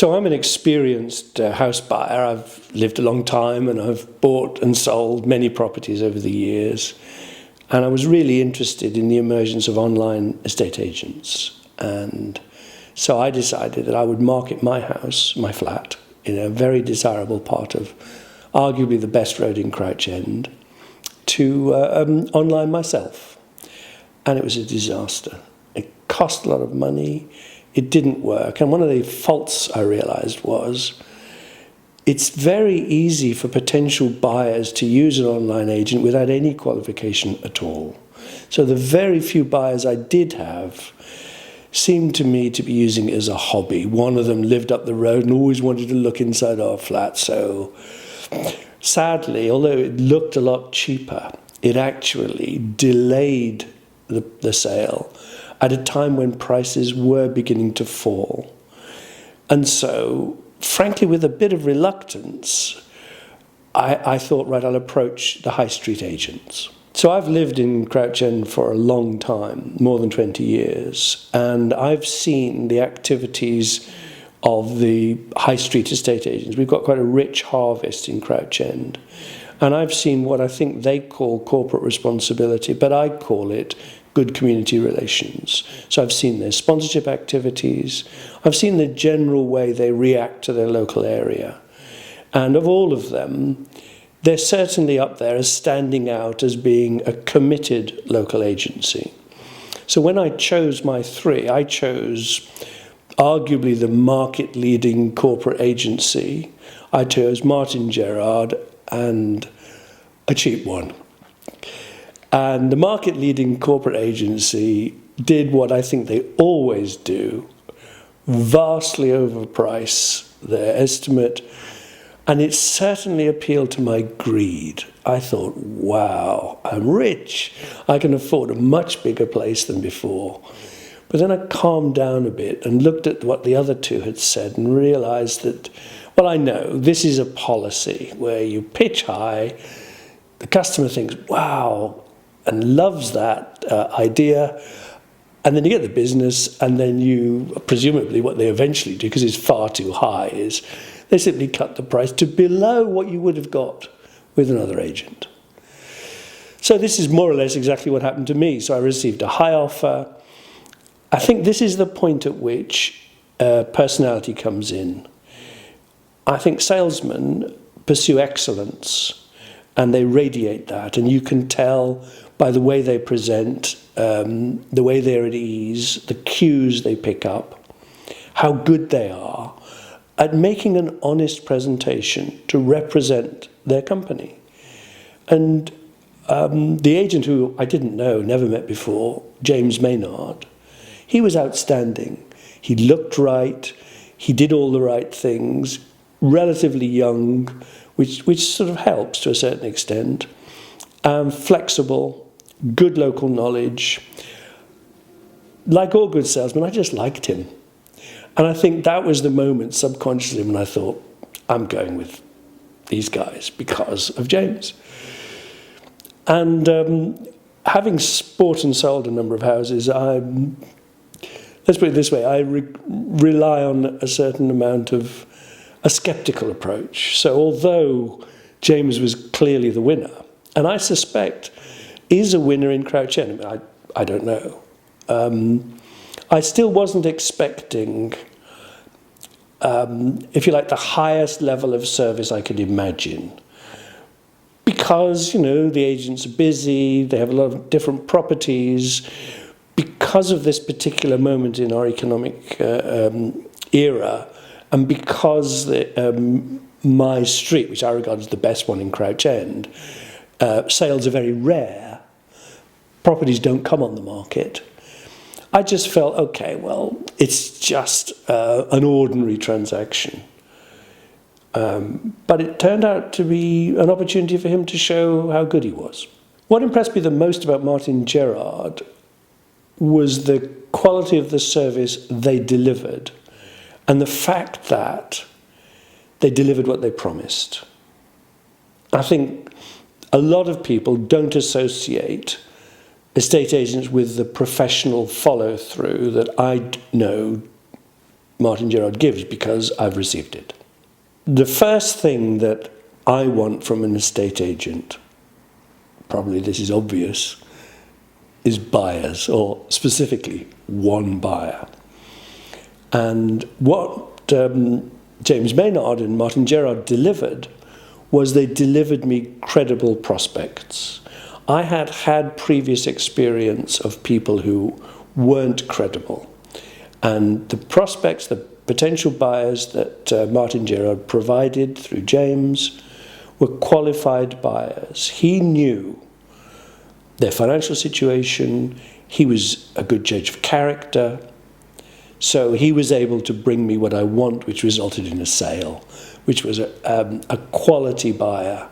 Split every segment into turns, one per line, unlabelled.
So I'm an experienced house buyer. I've lived a long time and I've bought and sold many properties over the years. And I was really interested in the emergence of online estate agents. And so I decided that I would market my house, my flat, in a very desirable part of arguably the best road in Crouch End, to online myself. And it was a disaster. It cost a lot of money. It didn't work. And one of the faults I realized was it's very easy for potential buyers to use an online agent without any qualification at all. So the very few buyers I did have seemed to me to be using it as a hobby. One of them lived up the road and always wanted to look inside our flat. So sadly, although it looked a lot cheaper, it actually delayed the sale at a time when prices were beginning to fall. And so, frankly, with a bit of reluctance, I thought, right, I'll approach the high street agents. So I've lived in Crouch End for a long time, more than 20 years, and I've seen the activities of the high street estate agents. We've got quite a rich harvest in Crouch End. And I've seen what I think they call corporate responsibility, but I call it good community relations. So I've seen their sponsorship activities. I've seen the general way they react to their local area. And of all of them, they're certainly up there as standing out as being a committed local agency. So when I chose my three, I chose arguably the market-leading corporate agency. I chose Martin Gerrard and a cheap one. And the market-leading corporate agency did what I think they always do, vastly overprice their estimate, and it certainly appealed to my greed. I thought, wow, I'm rich. I can afford a much bigger place than before. But then I calmed down a bit and looked at what the other two had said and realized that, well, I know this is a policy where you pitch high, the customer thinks, wow, and loves that idea, and then you get the business, and then you, presumably what they eventually do, because it's far too high, is they simply cut the price to below what you would have got with another agent. So this is more or less exactly what happened to me. So I received a high offer. I think this is the point at which personality comes in. I think salesmen pursue excellence, and they radiate that, and you can tell by the way they present, the way they're at ease, the cues they pick up, how good they are at making an honest presentation to represent their company. And the agent who I didn't know, never met before, James Maynard, he was outstanding. He looked right, he did all the right things, relatively young, which sort of helps to a certain extent, flexible, good local knowledge. Like all good salesmen, I just liked him. And I think that was the moment subconsciously when I thought, I'm going with these guys because of James. And having bought and sold a number of houses, let's put it this way, I rely on a certain amount of a skeptical approach. So although James was clearly the winner, and I suspect is a winner in Crouch End, I don't know. I still wasn't expecting, if you like, the highest level of service I could imagine. Because, the agents are busy, they have a lot of different properties. Because of this particular moment in our economic era, and because my street, which I regard as the best one in Crouch End, sales are very rare, properties don't come on the market, I just felt, okay, well, it's just an ordinary transaction. But it turned out to be an opportunity for him to show how good he was. What impressed me the most about Martin Gerrard was the quality of the service they delivered and the fact that they delivered what they promised. I think a lot of people don't associate estate agents with the professional follow-through that I know Martin Gerard gives because I've received it. The first thing that I want from an estate agent, probably this is obvious, is buyers, or specifically one buyer. And what James Maynard and Martin Gerard delivered was they delivered me credible prospects. I had had previous experience of people who weren't credible. And the prospects, the potential buyers that Martin Gerard provided through James were qualified buyers. He knew their financial situation. He was a good judge of character. So he was able to bring me what I want, which resulted in a sale, which was a quality buyer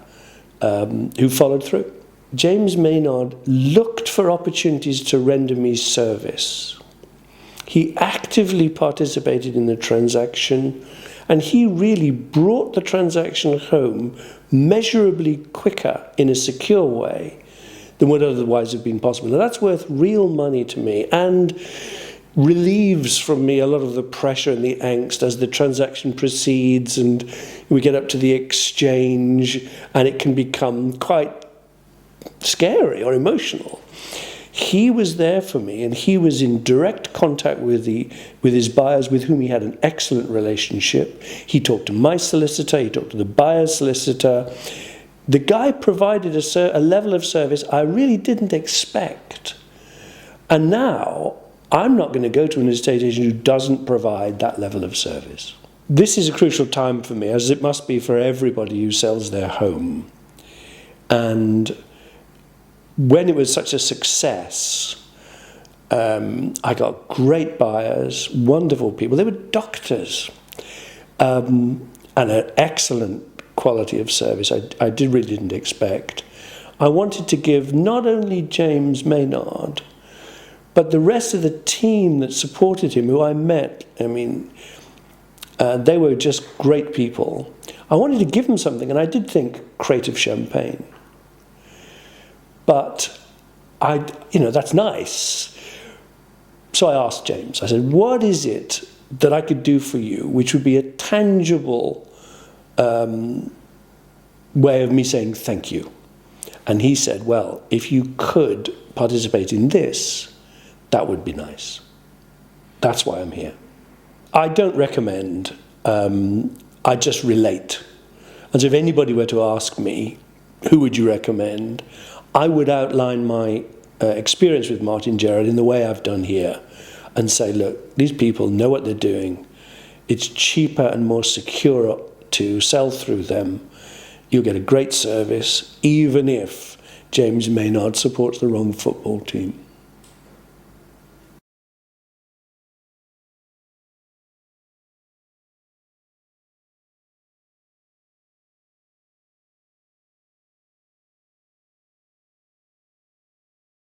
who followed through. James Maynard looked for opportunities to render me service. He actively participated in the transaction, and he really brought the transaction home measurably quicker in a secure way than would otherwise have been possible. Now that's worth real money to me and relieves from me a lot of the pressure and the angst as the transaction proceeds and we get up to the exchange, and it can become quite scary or emotional. He was there for me, and he was in direct contact with his buyers, with whom he had an excellent relationship. He talked to my solicitor, he talked to the buyer's solicitor. The guy provided a level of service I really didn't expect. And now I'm not going to go to an estate agent who doesn't provide that level of service. This is a crucial time for me, as it must be for everybody who sells their home. And when it was such a success, I got great buyers, wonderful people. They were doctors, and an excellent quality of service I really didn't expect. I wanted to give not only James Maynard, but the rest of the team that supported him, who I met. I mean, they were just great people. I wanted to give them something, and I did think creative champagne. But that's nice. So I asked James, I said, what is it that I could do for you which would be a tangible way of me saying thank you? And he said, well, if you could participate in this, that would be nice. That's why I'm here. I don't recommend, I just relate. And so if anybody were to ask me, who would you recommend? I would outline my experience with Martin Gerard in the way I've done here and say, look, these people know what they're doing. It's cheaper and more secure to sell through them. You'll get a great service, even if James Maynard supports the wrong football team.